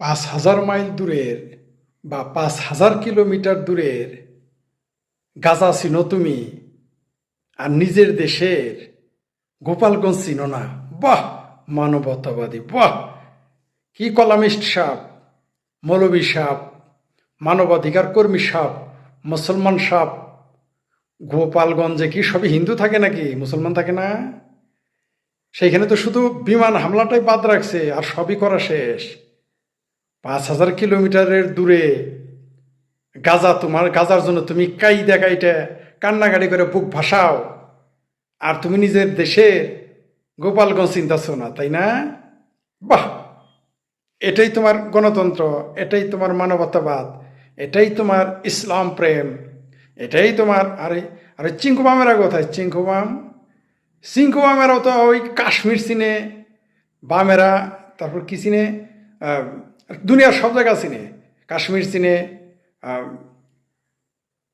5,000 mile দূরের বা 5,000 kilometre দূরের গাজা চিনো তুমি, আর নিজের দেশের গোপালগঞ্জ চিনো না। বাহ, মানবতাবাদী! বাহ, কি কলামিস্ট সাপ, মৌলবী সাপ, মানবাধিকার কর্মী সাপ, মুসলমান সাপ। গোপালগঞ্জে কি সবই হিন্দু থাকে নাকি, মুসলমান থাকে না? সেইখানে তো শুধু বিমান হামলাটাই বাদ রাখছে, আর সবই করা শেষ। 5,000 কিলোমিটারের দূরে গাজা, তোমার গাজার জন্য তুমি কাইদা কাইটা কান্নাকাটি করে বুক ভাসাও, আর তুমি নিজের দেশের গোপালগঞ্জ চিন্তাছো না, তাই না? বাহ, এটাই তোমার গণতন্ত্র, এটাই তোমার মানবতাবাদ, এটাই তোমার ইসলাম প্রেম, এটাই তোমার। আরে আরে চিঙ্কু বামেরা কোথায়? চিঙ্কু বামেরাও তো ওই কাশ্মীর চিনে, বামেরা, তারপর কি চিনে, দুনিয়ার সব জায়গা চিনে। কাশ্মীর চিনে,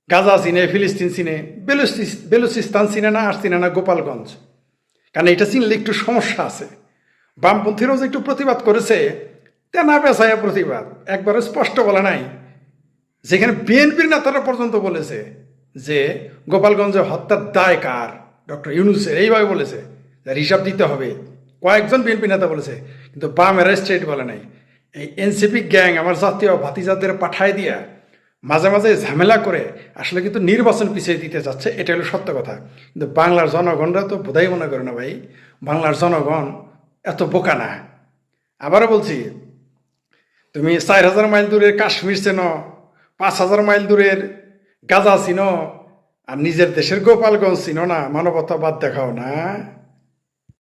গাজা চিনে, ফিলিস্তিন চিনে, বেলুচিস্তান চিনে না, আর চিনে না গোপালগঞ্জ। কারণ এটা চিনলে একটু সমস্যা আছে। বামপন্থীরাও যে একটু প্রতিবাদ করেছে, তেনা পেছায়া প্রতিবাদ, একবারে স্পষ্ট বলা নাই। যেখানে বিএনপির নেতারা পর্যন্ত বলেছে যে গোপালগঞ্জে হত্যার দায় কার, ডক্টর ইউনূসের, এইভাবে বলেছে, যার হিসাব দিতে হবে। কয়েকজন বিএনপি নেতা বলেছে, কিন্তু বামেরা স্টেট বলে নাই। এই এনসিপি গ্যাং আমার জাতীয় ভাতিজাদের পাঠায় দিয়া মাঝে মাঝে ঝামেলা করে আসলে কিন্তু নির্বাচন পিছিয়ে দিতে যাচ্ছে, এটা হলো সত্য কথা। কিন্তু বাংলার জনগণরা তো বোধহয় মনে করে না ভাই, বাংলার জনগণ এত বোকা না। আবারও বলছি, তুমি 4,000 মাইল দূরের কাশ্মীর চেনো, 5,000 মাইল দূরের গাজা চিনো, আর নিজের দেশের গোপালগঞ্জ চিনো না। মানবতাবাদ দেখাও না।